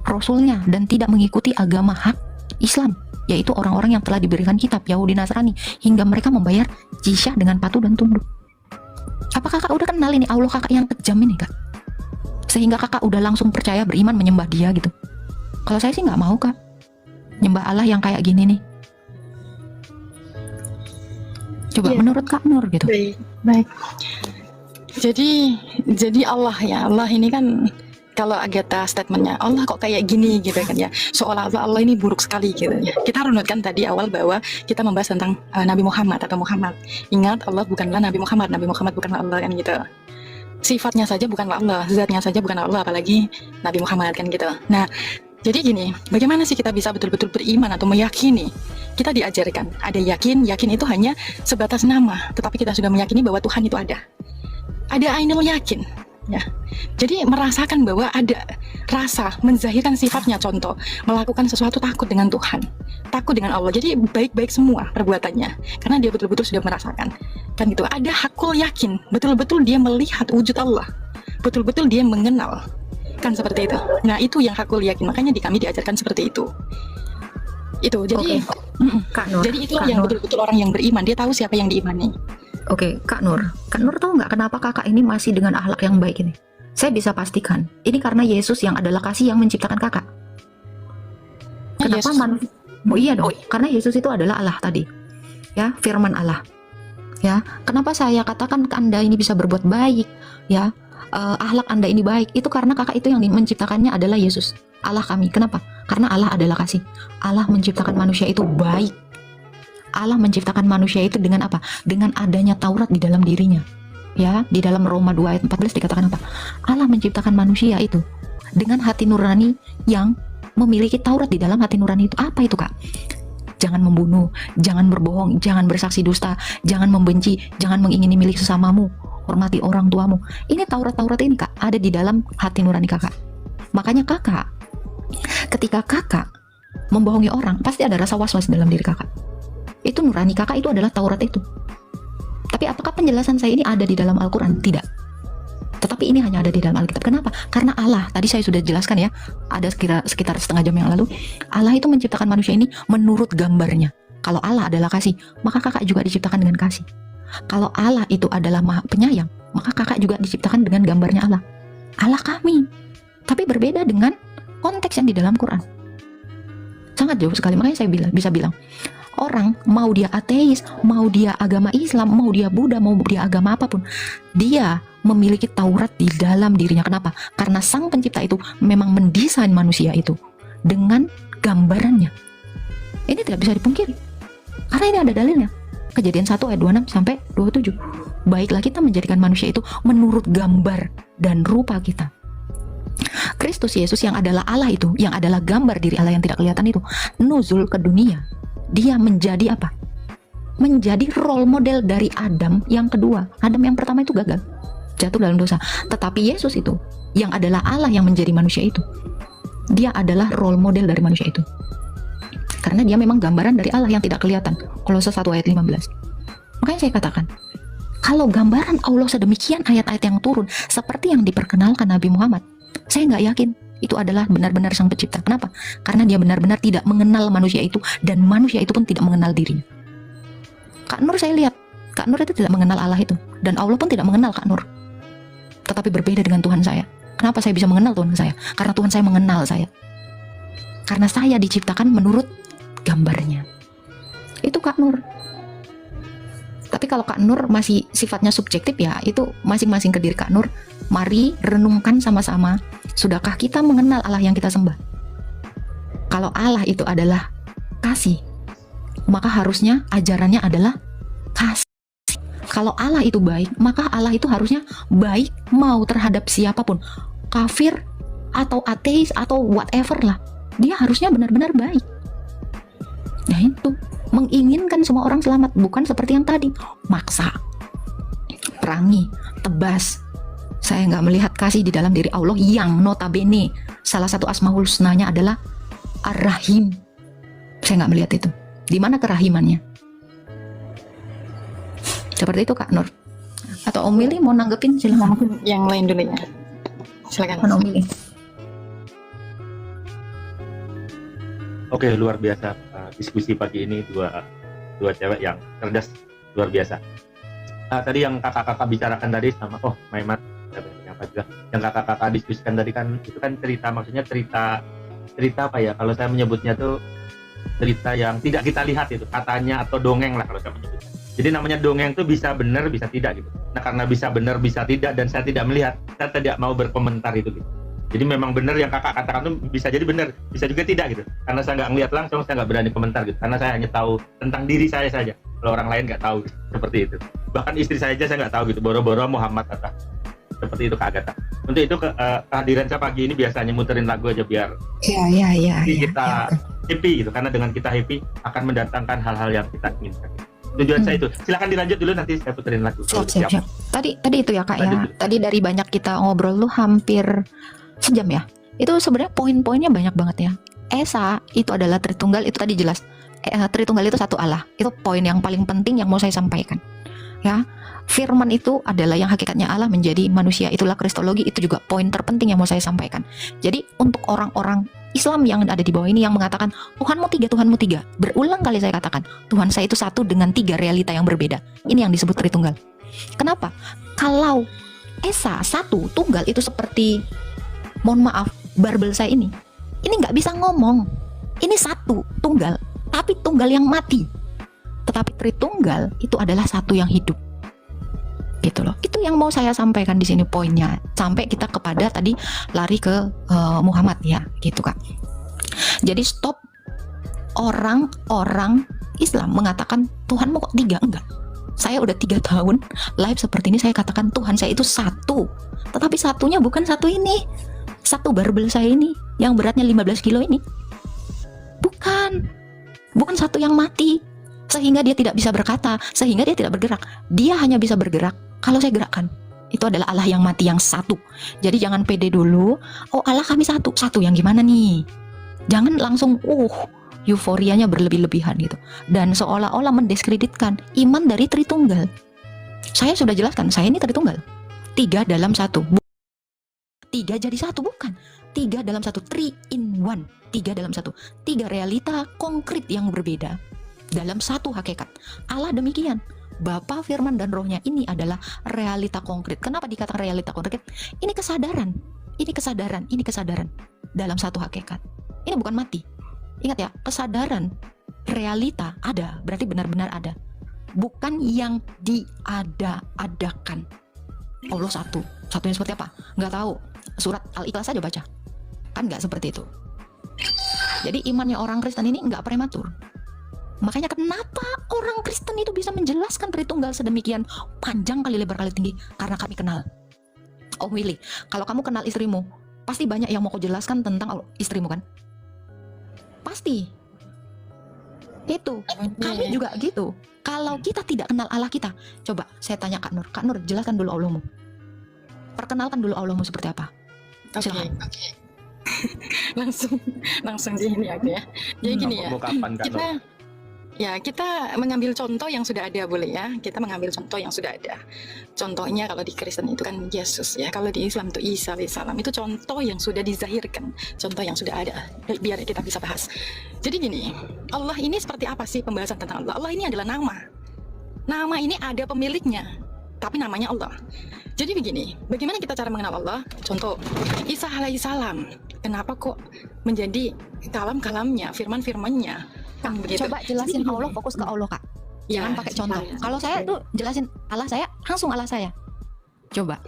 Rasulnya, dan tidak mengikuti agama hak Islam, yaitu orang-orang yang telah diberikan kitab Yahudi Nasrani, hingga mereka membayar jizyah dengan patuh dan tunduk. Apakah kakak udah kenal ini Allah kakak yang kejam ini kak? Sehingga kakak udah langsung percaya, beriman, menyembah dia gitu. Kalau saya sih nggak mau kak, nyembah Allah yang kayak gini nih. Coba Iya. menurut Kak Nur gitu. Baik. Jadi Allah ya, Allah ini kan kalau Agatha statementnya Allah kok kayak gini gitu kan ya, seolah-olah Allah ini buruk sekali gitu ya. Kita runutkan tadi awal bahwa kita membahas tentang Nabi Muhammad atau Muhammad. Ingat, Allah bukanlah Nabi Muhammad bukanlah Allah kan gitu. Sifatnya saja bukanlah Allah, zatnya saja bukan Allah, apalagi Nabi Muhammad kan gitu. Nah, jadi gini, bagaimana sih kita bisa betul-betul beriman atau meyakini? Kita diajarkan, ada yakin itu hanya sebatas nama, tetapi kita sudah meyakini bahwa Tuhan itu ada. Ada ainul yakin, ya. Jadi merasakan bahwa ada rasa, menzahirkan sifatnya, contoh, melakukan sesuatu takut dengan Tuhan, takut dengan Allah. Jadi baik-baik semua perbuatannya, karena dia betul-betul sudah merasakan. Kan gitu, ada hakul yakin, betul-betul dia melihat wujud Allah, betul-betul dia mengenal. Kan seperti itu. Nah itu yang hakul yakin, makanya di kami diajarkan seperti itu. Itu jadi Kak Nur. jadi itulah Kak yang Nur. betul-betul orang yang beriman, dia tahu siapa yang diimani. Oke, Kak Nur tahu nggak kenapa kakak ini masih dengan akhlak yang baik ini? Saya bisa pastikan, ini karena Yesus yang adalah kasih yang menciptakan kakak. Kenapa Yesus. Oh iya dong, karena Yesus itu adalah Allah tadi, ya, firman Allah. Ya, kenapa saya katakan Anda ini bisa berbuat baik, ya, akhlak Anda ini baik, itu karena kakak itu yang menciptakannya adalah Yesus, Allah kami. Kenapa? Karena Allah adalah kasih. Allah menciptakan manusia itu baik. Allah menciptakan manusia itu dengan apa? Dengan adanya Taurat di dalam dirinya. Ya, di dalam Roma 2 ayat 14 dikatakan apa? Allah menciptakan manusia itu dengan hati nurani yang memiliki Taurat di dalam hati nurani itu. Apa itu, Kak? Jangan membunuh, jangan berbohong, jangan bersaksi dusta, jangan membenci, jangan mengingini milik sesamamu, hormati orang tuamu. Ini Taurat-Taurat ini, Kak, ada di dalam hati nurani kakak. Makanya kakak, ketika kakak membohongi orang, pasti ada rasa was-was dalam diri kakak. Itu nurani kakak, itu adalah Taurat itu. Tapi apakah penjelasan saya ini ada di dalam Al-Quran? Tidak. Tetapi ini hanya ada di dalam Alkitab. Kenapa? Karena Allah, tadi saya sudah jelaskan ya, ada sekitar setengah jam yang lalu, Allah itu menciptakan manusia ini menurut gambarnya. Kalau Allah adalah kasih, maka kakak juga diciptakan dengan kasih. Kalau Allah itu adalah Maha Penyayang, maka kakak juga diciptakan dengan gambarnya Allah. Allah kami. Tapi berbeda dengan konteks yang di dalam Quran. Sangat jauh sekali. Makanya saya bisa bilang, orang mau dia ateis, mau dia agama Islam, mau dia Buddha, mau dia agama apapun, dia memiliki Taurat di dalam dirinya. Kenapa? Karena Sang Pencipta itu memang mendesain manusia itu dengan gambarannya. Ini tidak bisa dipungkiri. Karena ini ada dalilnya. Kejadian 1 ayat 26 sampai 27. Baiklah kita menjadikan manusia itu menurut gambar dan rupa kita. Kristus Yesus yang adalah Allah itu, yang adalah gambar diri Allah yang tidak kelihatan itu, nuzul ke dunia. Dia menjadi apa? Menjadi role model dari Adam yang kedua. Adam yang pertama itu gagal, jatuh dalam dosa. Tetapi Yesus itu, yang adalah Allah yang menjadi manusia itu, dia adalah role model dari manusia itu. Karena dia memang gambaran dari Allah yang tidak kelihatan. Kolose 1 ayat 15. Makanya saya katakan, kalau gambaran Allah sedemikian ayat-ayat yang turun seperti yang diperkenalkan Nabi Muhammad, saya nggak yakin itu adalah benar-benar Sang Pencipta. Kenapa? Karena dia benar-benar tidak mengenal manusia itu, dan manusia itu pun tidak mengenal dirinya. Kak Nur saya lihat, Kak Nur itu tidak mengenal Allah itu, dan Allah pun tidak mengenal Kak Nur. Tetapi berbeda dengan Tuhan saya. Kenapa saya bisa mengenal Tuhan saya? Karena Tuhan saya mengenal saya. Karena saya diciptakan menurut gambarnya. Itu Kak Nur. Tapi kalau Kak Nur masih sifatnya subjektif, ya itu masing-masing ke diri Kak Nur. Mari renungkan sama-sama, sudahkah kita mengenal Allah yang kita sembah? Kalau Allah itu adalah kasih, maka harusnya ajarannya adalah kasih. Kalau Allah itu baik, maka Allah itu harusnya baik mau terhadap siapapun, kafir atau ateis atau whatever lah. Dia harusnya benar-benar baik. Nah itu, menginginkan semua orang selamat, bukan seperti yang tadi, maksa, perangi, tebas. Saya nggak melihat kasih di dalam diri Allah yang notabene salah satu asmaul husnanya adalah Ar-Rahim. Saya nggak melihat itu. Di mana kerahimannya? Seperti itu Kak Nur. Atau Om Mili mau nanggepin, silakan. Yang lain dulu ya. Silakan. Om Mili. Oke, luar biasa diskusi pagi ini, dua cewek yang cerdas, luar biasa. Tadi yang kakak-kakak bicarakan tadi sama Maimat, apa juga yang kakak-kakak diskusikan tadi kan, itu kan cerita, maksudnya cerita apa ya, kalau saya menyebutnya tuh cerita yang tidak kita lihat, itu katanya, atau dongeng lah kalau saya menyebutnya. Jadi namanya dongeng tuh bisa benar bisa tidak gitu. Nah karena bisa benar bisa tidak dan saya tidak melihat, saya tidak mau berkomentar itu gitu. Jadi memang benar yang kakak katakan tuh bisa jadi benar, bisa juga tidak gitu. Karena saya nggak ngelihat langsung, saya nggak berani komentar gitu. Karena saya hanya tahu tentang diri saya saja. Kalau orang lain nggak tahu gitu. Seperti itu. Bahkan istri saya aja saya nggak tahu gitu. Boro-boro Muhammad kata. Seperti itu Kak Agatha. Untuk itu kehadiran saya pagi ini biasanya muterin lagu aja biar kita happy gitu. Karena dengan kita happy akan mendatangkan hal-hal yang kita inginkan. Tujuan saya itu. Silakan dilanjut dulu, nanti saya puterin lagu. Siap. Tadi itu ya Kak ya. Tadi dari banyak kita ngobrol lu hampir sejam ya. Itu sebenarnya poin-poinnya banyak banget ya. Esa itu adalah Tritunggal, itu tadi jelas. Tritunggal itu satu Allah. Itu poin yang paling penting yang mau saya sampaikan. Ya. Firman itu adalah yang hakikatnya Allah menjadi manusia. Itulah kristologi, itu juga poin terpenting yang mau saya sampaikan. Jadi untuk orang-orang Islam yang ada di bawah ini yang mengatakan Tuhanmu tiga, berulang kali saya katakan Tuhan saya itu satu dengan tiga realita yang berbeda. Ini yang disebut Tritunggal. Kenapa? Kalau Esa satu tunggal itu seperti, mohon maaf, barbel saya ini nggak bisa ngomong. Ini satu tunggal, tapi tunggal yang mati. Tetapi Tritunggal itu adalah satu yang hidup. Gitu loh. Itu yang mau saya sampaikan di sini poinnya. Sampai kita kepada tadi lari ke Muhammad ya, gitu Kak. Jadi stop orang-orang Islam mengatakan Tuhanmu kok tiga, enggak. Saya udah 3 tahun live seperti ini, saya katakan Tuhan saya itu satu. Tetapi satunya bukan satu ini. Satu barbel saya ini yang beratnya 15 kilo ini. Bukan satu yang mati. Sehingga dia tidak bisa berkata, sehingga dia tidak bergerak. Dia hanya bisa bergerak kalau saya gerakkan. Itu adalah Allah yang mati yang satu. Jadi jangan pede dulu. Oh Allah kami satu yang gimana nih? Jangan langsung euforianya berlebih-lebihan gitu. Dan seolah-olah mendiskreditkan iman dari Tritunggal. Saya sudah jelaskan, saya ini Tritunggal. 3 dalam 1. 3 jadi 1, bukan. 3 dalam 1, 3 in 1. 3 dalam 1. 3 realita konkret yang berbeda dalam satu hakikat. Allah demikian. Bapa, Firman, dan Rohnya ini adalah realita konkret. Kenapa dikatakan realita konkret? Ini kesadaran dalam satu hakikat. Ini bukan mati. Ingat ya, kesadaran realita ada, berarti benar-benar ada. Bukan yang diada-adakan. Allah satu. Satunya seperti apa? Nggak tahu. Surat Al-Ikhlas saja baca. Kan nggak seperti itu. Jadi imannya orang Kristen ini nggak prematur. Makanya kenapa orang Kristen itu bisa menjelaskan Tritunggal sedemikian panjang kali lebar kali tinggi? Karena kami kenal. Oh Willy, kalau kamu kenal istrimu, pasti banyak yang mau kau jelaskan tentang istrimu kan? Pasti. Itu. Kami juga gitu. Kalau kita tidak kenal Allah kita, coba saya tanya Kak Nur, jelaskan dulu Allahmu. Perkenalkan dulu Allahmu seperti apa? Silakan. langsung di ini aku ya. Jadi gini ya. Ya, kita mengambil contoh yang sudah ada, boleh ya. Kita mengambil contoh yang sudah ada. Contohnya kalau di Kristen itu kan Yesus ya. Kalau di Islam itu Isa alaihissalam. Itu contoh yang sudah dizahirkan. Contoh yang sudah ada. Biar kita bisa bahas. Jadi gini, Allah ini seperti apa sih pembahasan tentang Allah? Allah ini adalah nama. Nama ini ada pemiliknya. Tapi namanya Allah. Jadi begini, bagaimana kita cara mengenal Allah? Contoh, Isa alaihissalam. Kenapa kok menjadi kalam-kalamnya, firman-firmannya? Kan begitu. Coba jelasin Jadi Allah, gini. fokus ke Allah, Kak. Ya, Jangan pakai contoh. Kalau saya tuh jelasin Allah saya, langsung Allah saya. Coba.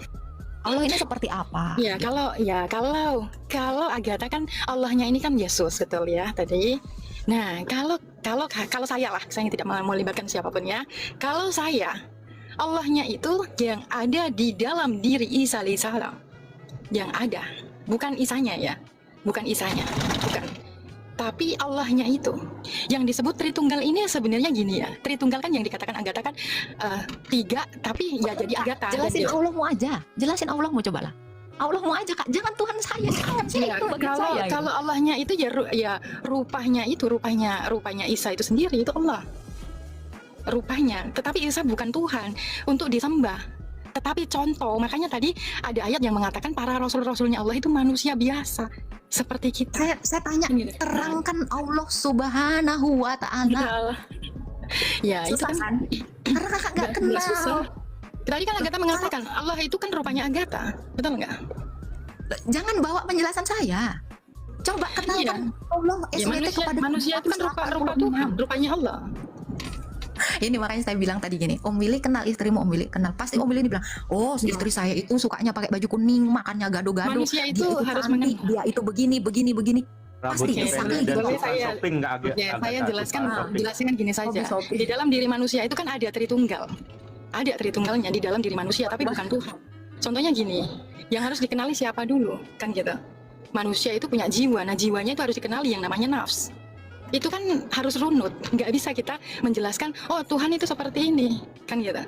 Allah ini seperti apa? Kalau Agatha kan Allahnya ini kan Yesus, betul ya tadi. Nah, kalau saya lah, saya tidak mau melibatkan siapapun ya. Kalau saya, Allahnya itu yang ada di dalam diri Isa alaihissalam. Yang ada, bukan Isanya ya. Bukan Isanya, bukan. Tapi Allahnya itu yang disebut Tritunggal ini sebenarnya gini ya. Tritunggal kan yang dikatakan Agatha kan tiga, tapi ya jadi Agatha. Jelasin Allahmu aja. Jelasin Allahmu cobalah. Allahmu aja, Kak. Jangan Tuhan saya. Jangan saya Ya, itu bagian kalau saya. kalau Allahnya itu ya rupanya itu rupanya Isa itu sendiri itu Allah. Rupanya, tetapi Isa bukan Tuhan untuk disembah. Tetapi contoh, makanya tadi ada ayat yang mengatakan para rasul-rasulnya Allah itu manusia biasa seperti kita. Saya tanya, Gitu. terangkan Allah Subhanahu wa taala. Ya, itu Susah kan kan? Karena Kakak nggak kenal. susah. Tadi kan Agatha mengatakan Allah itu kan rupanya Agatha, betul nggak? Jangan bawa penjelasan saya. Coba kenalkan Allah Ya, SWT kepada manusia itu kan rupa Tuhan, rupanya Allah. Ini makanya saya bilang tadi gini, Om Willy kenal istrimu, Om Willy kenal. Pasti Om Willy bilang, oh istri saya itu sukanya pakai baju kuning, makannya gado-gado. Manusia itu Dia harus cantik, mengenal. dia itu begini. Pasti Rambutnya Oke, pendek dan boleh suka saya- shopping nggak agak. Ya, saya shopping. jelaskan gini saja. Hobi-hobi. Di dalam diri manusia itu kan ada Tritunggal. Ada Tritunggalnya di dalam diri manusia, tapi bukan Tuhan. Contohnya gini, yang harus dikenali siapa dulu, kan gitu. Manusia itu punya jiwa, nah jiwanya itu harus dikenali yang namanya nafs. Itu kan harus runut, nggak bisa kita menjelaskan, oh Tuhan itu seperti ini, kan gitu.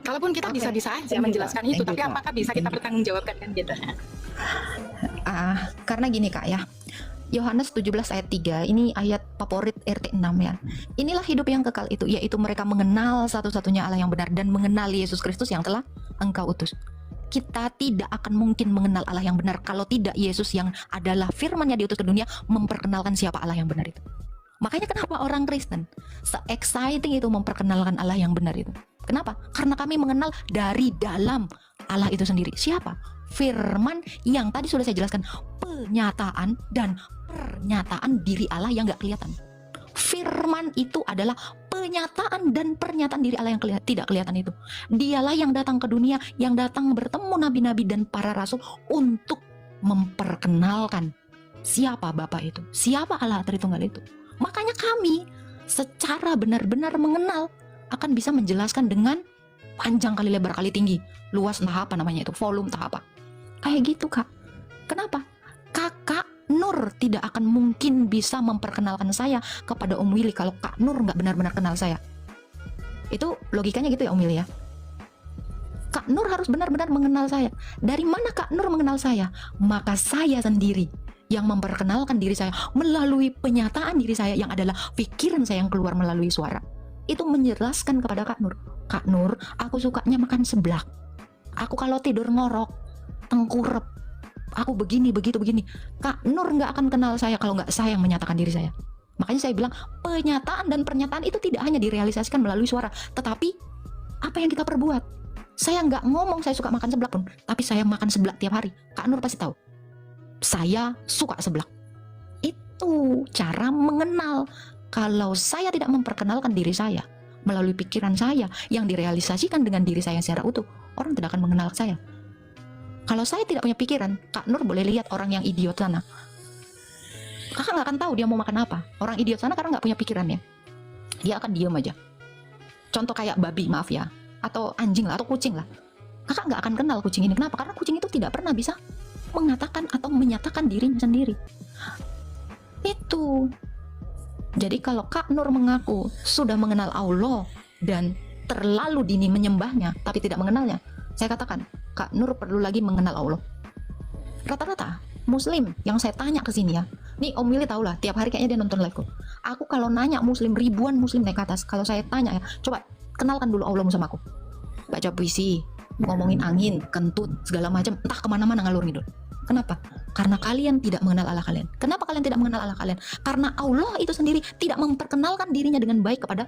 Kalaupun kita Oke. bisa aja Thank you, menjelaskan Kak. itu, Thank tapi you, Kak. apakah bisa kita Thank you. pertanggungjawabkan kan gitu? Karena gini Kak ya, Yohanes 17 ayat 3, ini ayat favorit RT 6 ya. Inilah hidup yang kekal itu, yaitu mereka mengenal satu-satunya Allah yang benar dan mengenal Yesus Kristus yang telah engkau utus. Kita tidak akan mungkin mengenal Allah yang benar kalau tidak Yesus yang adalah firman yang diutus ke dunia memperkenalkan siapa Allah yang benar itu. Makanya kenapa orang Kristen se-exciting itu memperkenalkan Allah yang benar itu. Kenapa? Karena kami mengenal dari dalam Allah itu sendiri. Siapa? Firman yang tadi sudah saya jelaskan, penyataan dan pernyataan diri Allah yang gak kelihatan. Firman itu adalah penyataan dan pernyataan diri Allah yang tidak kelihatan itu. Dialah yang datang ke dunia, yang datang bertemu nabi-nabi dan para rasul untuk memperkenalkan siapa Bapa itu, siapa Allah Tritunggal itu. Makanya kami secara benar-benar mengenal akan bisa menjelaskan dengan panjang kali lebar kali tinggi, luas entah apa namanya itu, volume entah apa. Kayak gitu Kak. Kenapa? Kakak Nur tidak akan mungkin bisa memperkenalkan saya kepada Om Willy kalau Kak Nur nggak benar-benar kenal saya. Itu logikanya gitu ya Om Willy ya. Kak Nur harus benar-benar mengenal saya. Dari mana Kak Nur mengenal saya? Maka saya sendiri yang memperkenalkan diri saya melalui penyataan diri saya yang adalah pikiran saya yang keluar melalui suara. Itu menjelaskan kepada Kak Nur. Kak Nur, aku sukanya makan seblak. Aku kalau tidur ngorok, tengkurep. Aku begini, begitu, begini. Kak Nur nggak akan kenal saya kalau nggak saya yang menyatakan diri saya. Makanya saya bilang penyataan dan pernyataan itu tidak hanya direalisasikan melalui suara, tetapi apa yang kita perbuat. Saya nggak ngomong saya suka makan seblak pun, tapi saya makan seblak tiap hari. Kak Nur pasti tahu. Saya suka seblak. Itu cara mengenal. Kalau saya tidak memperkenalkan diri saya melalui pikiran saya yang direalisasikan dengan diri saya secara utuh, orang tidak akan mengenal saya. Kalau saya tidak punya pikiran, Kak Nur boleh lihat orang yang idiot sana. Kakak nggak akan tahu dia mau makan apa. Orang idiot sana karena nggak punya pikirannya. Dia akan diam aja. Contoh kayak babi, maaf ya, atau anjing lah, atau kucing lah. Kakak nggak akan kenal kucing ini. Kenapa? Karena kucing itu tidak pernah bisa mengatakan atau menyatakan dirinya sendiri. Itu. Jadi kalau Kak Nur mengaku sudah mengenal Allah dan terlalu dini menyembahnya, tapi tidak mengenalnya, saya katakan Kak Nur perlu lagi mengenal Allah. Rata-rata Muslim yang saya tanya ke sini ya, nih Om Willy tahu lah, tiap hari kayaknya dia nonton liveku. Aku kalau nanya muslim, ribuan muslim naik ke atas, kalau saya tanya ya, coba kenalkan dulu Allahmu sama aku. Baca puisi, ngomongin angin, kentut, segala macam, entah kemana-mana ngalur ngidul. Kenapa? Karena kalian tidak mengenal Allah kalian. Kenapa kalian tidak mengenal Allah kalian? Karena Allah itu sendiri tidak memperkenalkan dirinya dengan baik kepada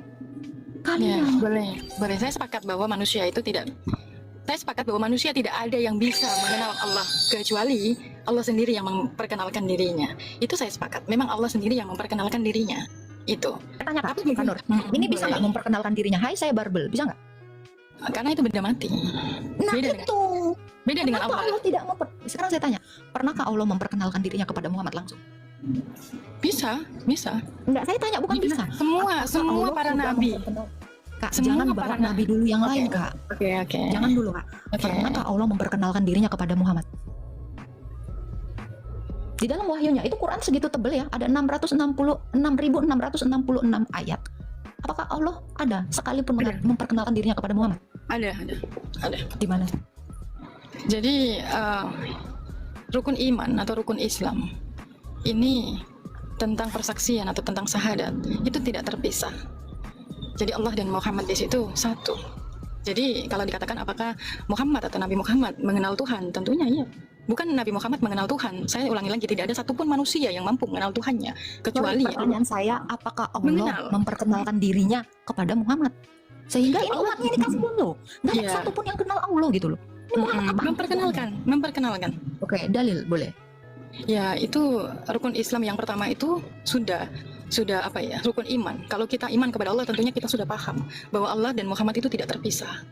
Ya, kalian. boleh. Saya sepakat bahwa manusia itu tidak. Saya sepakat bahwa manusia tidak ada yang bisa mengenal Allah kecuali Allah sendiri yang memperkenalkan dirinya. Itu saya sepakat. Memang Allah sendiri yang memperkenalkan dirinya. Itu. Saya tanya Kak, Tapi Kak Nur, ini bisa nggak memperkenalkan dirinya? Hai, saya Barbel, bisa nggak? Karena itu benda mati. Nah Beda itu. Beda dengan Kenapa Allah. Allah tidak sekarang saya tanya, pernahkah Allah memperkenalkan dirinya kepada Muhammad langsung? Bisa. Enggak, saya tanya bukan bisa. Semua Allah para sudah nabi. Kak, Semua jangan para bawa nabi dulu yang lain, Kak. Oke. Jangan dulu, Kak. Oke. Pernahkah Allah memperkenalkan dirinya kepada Muhammad? Di dalam wahyunya, itu Quran segitu tebel ya, ada 666 ayat. Apakah Allah ada sekalipun Ada. memperkenalkan dirinya kepada Muhammad? Ada. Di mana? Jadi rukun iman atau rukun Islam ini tentang persaksian atau tentang syahadat itu tidak terpisah. Jadi Allah dan Muhammad di situ satu. Jadi kalau dikatakan apakah Muhammad atau Nabi Muhammad mengenal Tuhan, tentunya iya. Bukan Nabi Muhammad mengenal Tuhan. Saya ulangi lagi, tidak ada satupun manusia yang mampu mengenal Tuhannya kecuali Pertanyaan saya, apakah Allah Mengenal. memperkenalkan dirinya kepada Muhammad? Sehingga ini Allah- umatnya dikasih loh. Nggak ada Iya. satupun yang kenal Allah gitu loh. Ini Muhammad apa? memperkenalkan. Oke, dalil boleh. Ya, itu rukun Islam yang pertama itu sudah apa ya? Rukun iman. Kalau kita iman kepada Allah, tentunya kita sudah paham bahwa Allah dan Muhammad itu tidak terpisah.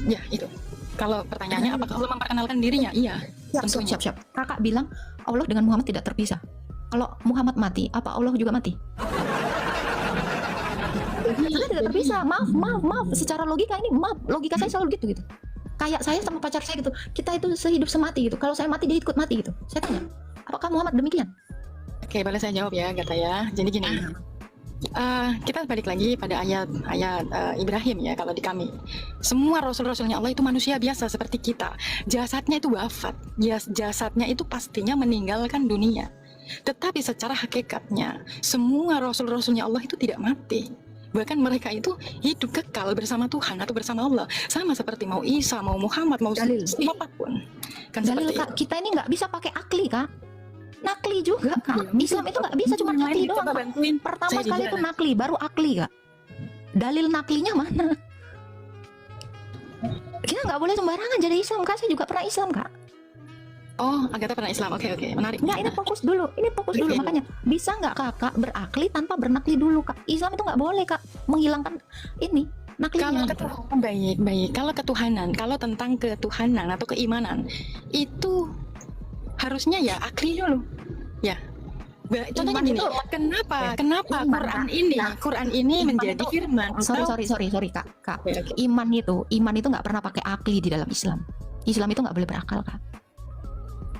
Ya, itu. Kalau pertanyaannya apakah Allah memperkenalkan dirinya? Iya, tentunya. Siap. Kakak bilang Allah dengan Muhammad tidak terpisah. Kalau Muhammad mati, apa Allah juga mati? Karena tidak terpisah. Maaf. Secara logika ini, logika saya selalu gitu. Kayak saya sama pacar saya gitu. Kita itu sehidup semati gitu. Kalau saya mati, dia ikut mati gitu. Saya tanya, apakah Muhammad demikian? Oke, boleh saya jawab ya, Gata ya. Jadi gini, kita balik lagi pada ayat Ibrahim ya. Kalau di kami, semua rasul-rasulnya Allah itu manusia biasa seperti kita. Jasadnya itu wafat, jasadnya itu pastinya meninggalkan dunia. Tetapi secara hakikatnya, semua rasul-rasulnya Allah itu tidak mati. Bahkan mereka itu hidup kekal bersama Tuhan atau bersama Allah, sama seperti mau Isa, mau Muhammad, mau Dalil. siapapun. Kan Dalil, seperti Kak, kita ini nggak bisa pakai akli, Kak. Nakli juga, Kak. Iya, Islam itu nggak bisa cuma nakli doang. Coba Kak. bantuin. Pertama Saya sekali juga itu nakli, baru akli, Kak. Dalil naklinya mana? Kita nggak boleh sembarangan jadi Islam, Kak. Saya juga pernah Islam, Kak. Oh, Agatha pernah Islam. Oke, menarik. Nggak, ini fokus dulu. Oke. Makanya, bisa nggak kakak berakli tanpa bernakli dulu, Kak? Islam itu nggak boleh, Kak. Menghilangkan ini, Kalau naklinya. ketuhanan, baik. Kalau ketuhanan, kalau tentang ketuhanan atau keimanan, itu harusnya ya akli dulu. Ya. Contohnya Iman gini, itu- kenapa Iman, Quran ini Iman menjadi itu- firman? Sorry, atau- Kak. Oke. Iman itu nggak pernah pakai akli di dalam Islam. Islam itu nggak boleh berakal, Kak.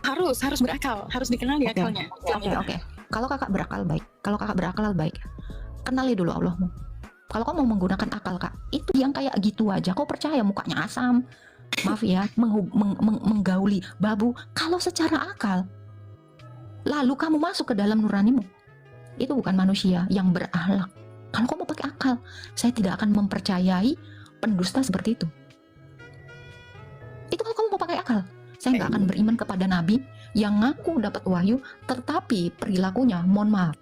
Harus berakal, harus dikenali Oke. akalnya. Oke. Kalau kakak berakal baik. Kenali dulu Allahmu. Kalau kau mau menggunakan akal, Kak, itu yang kayak gitu aja. Kau percaya mukanya asam, maaf ya, menggauli babu. Kalau secara akal, lalu kamu masuk ke dalam nuranimu, itu bukan manusia yang berakhlak. Kalau kau mau pakai akal, saya tidak akan mempercayai pendusta seperti itu. Itu kalau kamu mau pakai akal. Saya nggak akan beriman kepada nabi yang ngaku dapat wahyu, tetapi perilakunya, mohon maaf,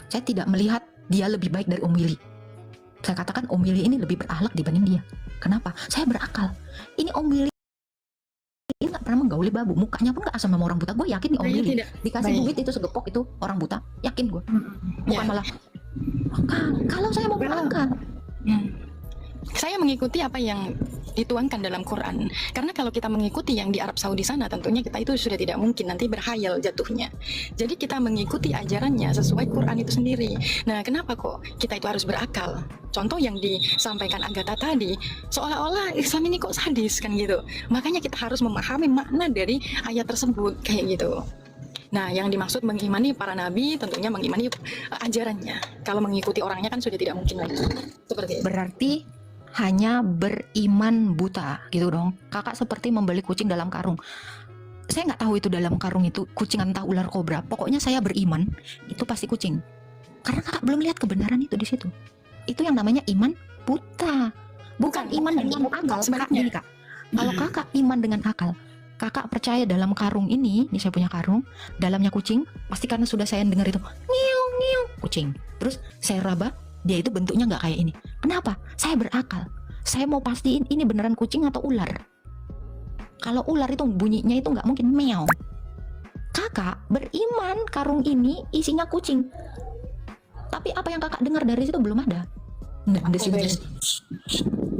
saya tidak melihat dia lebih baik dari Umili. Saya katakan Umili ini lebih berakhlak dibanding dia. Kenapa? Saya berakal. Ini Umili ini nggak pernah menggauli babu, mukanya pun nggak asam sama orang buta. Gue yakin nih Umili Tidak. dikasih Baik. duit itu segepok itu orang buta, yakin gue. Bukan Ya. malah. Kalau saya mau berakal, Saya mengikuti apa yang dituangkan dalam Quran. Karena kalau kita mengikuti yang di Arab Saudi sana, tentunya kita itu sudah tidak mungkin nanti berhayal jatuhnya. Jadi kita mengikuti ajarannya sesuai Quran itu sendiri. Nah, kenapa kok kita itu harus berakal? Contoh yang disampaikan Agatha tadi, seolah-olah Islam ini kok sadis kan gitu. Makanya kita harus memahami makna dari ayat tersebut kayak gitu. Nah, yang dimaksud mengimani para nabi tentunya mengimani ajarannya. Kalau mengikuti orangnya kan sudah tidak mungkin lagi. Seperti itu. berarti hanya beriman buta gitu dong. Kakak seperti membeli kucing dalam karung. saya nggak tahu itu dalam karung itu kucing entah ular kobra. Pokoknya saya beriman itu pasti kucing. Karena kakak belum lihat kebenaran itu di situ. Itu yang namanya iman buta. Bukan iman dengan akal. Kak, gini, Kak. Kalau kakak iman dengan akal, kakak percaya dalam karung ini saya punya karung, dalamnya kucing, pasti karena sudah saya dengar itu ngiung ngiung kucing. Terus saya raba, dia itu bentuknya nggak kayak ini. Kenapa? Saya berakal. Saya mau pastiin ini beneran kucing atau ular. Kalau ular itu bunyinya itu nggak mungkin meow. Kakak beriman karung ini isinya kucing. Tapi apa yang kakak dengar dari situ belum ada. Desis-desis.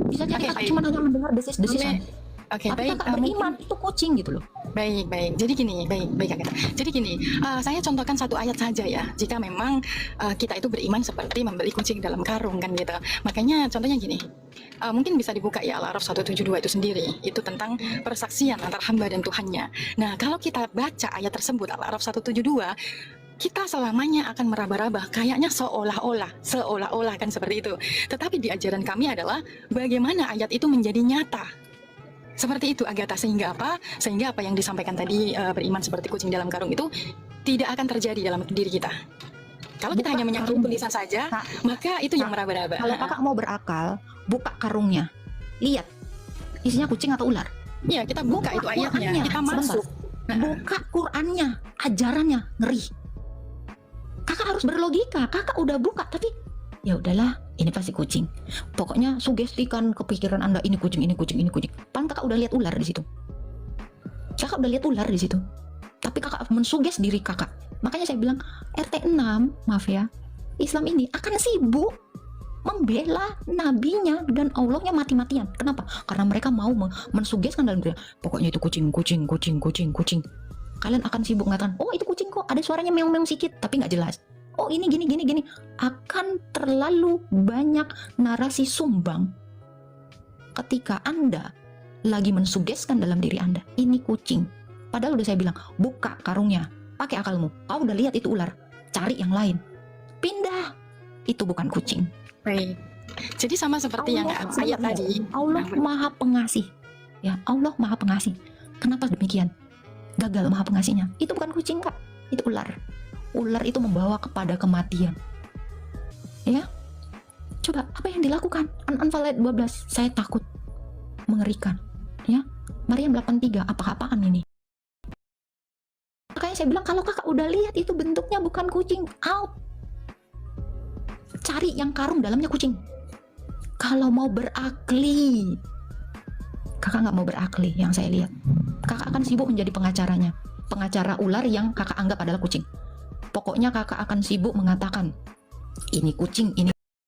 Bisa jadi kakak cuma hanya mendengar desis-desisan. Oke, Tapi baik. kakak beriman itu kucing gitu loh. Baik, baik. Jadi gini, baik Agatha. Jadi gini, saya contohkan satu ayat saja ya. Jika memang kita itu beriman seperti membeli kucing dalam karung kan gitu. Makanya contohnya gini, mungkin bisa dibuka ya Al-A'raf 172 itu sendiri. Itu tentang persaksian antara hamba dan Tuhannya. Nah, kalau kita baca ayat tersebut Al-A'raf 172, kita selamanya akan meraba-raba, kayaknya seolah-olah kan seperti itu. Tetapi di ajaran kami adalah bagaimana ayat itu menjadi nyata. Seperti itu Agatha, sehingga apa? Sehingga apa yang disampaikan tadi beriman seperti kucing dalam karung itu tidak akan terjadi dalam diri kita. Kalau kita hanya menyakini tulisan saja, maka itu yang meraba-raba. Kalau kakak mau berakal, buka karungnya, lihat isinya kucing atau ular. Iya, kita buka itu ayatnya, Qurannya. kita Sebentar. masuk. Buka Qurannya, ajarannya ngeri. Kakak harus berlogika. Kakak udah buka tapi ya udahlah, ini pasti kucing. Pokoknya sugestikan kepikiran Anda ini kucing, ini kucing, ini kucing. Paling kakak udah lihat ular di situ. Kakak udah lihat ular di situ. Tapi kakak mensuges diri kakak. Makanya saya bilang RT 6, maaf ya, Islam ini akan sibuk membela nabinya dan Allahnya mati-matian. Kenapa? Karena mereka mau mensugeskan dalam diri. Pokoknya itu kucing, kucing, kucing, kucing, kucing. Kalian akan sibuk mengatakan, oh itu kucing kok, ada suaranya meong-meong sedikit, tapi nggak jelas. Oh ini gini, gini, gini. Akan terlalu banyak narasi sumbang ketika Anda lagi mensugeskan dalam diri Anda, ini kucing. Padahal udah saya bilang, buka karungnya, pakai akalmu. Kau udah lihat itu ular, cari yang lain. Pindah, itu bukan kucing. Baik. Jadi sama seperti yang ayat tadi. Allah Maha Pengasih. Ya, Allah Maha Pengasih. Kenapa demikian? Gagal Maha Pengasihnya. Itu bukan kucing, Kak. Itu ular. Ular itu membawa kepada kematian. Ya. Coba apa yang dilakukan? An-Anfal ayat 12. Saya takut. Mengerikan. Ya. Maryam 83. Apa-apaan ini? Makanya saya bilang kalau kakak udah lihat itu bentuknya bukan kucing, out. Cari yang karung dalamnya kucing. Kalau mau berakli, kakak nggak mau berakli yang saya lihat. Kakak akan sibuk menjadi pengacaranya, pengacara ular yang kakak anggap adalah kucing. Pokoknya kakak akan sibuk mengatakan ini kucing, ini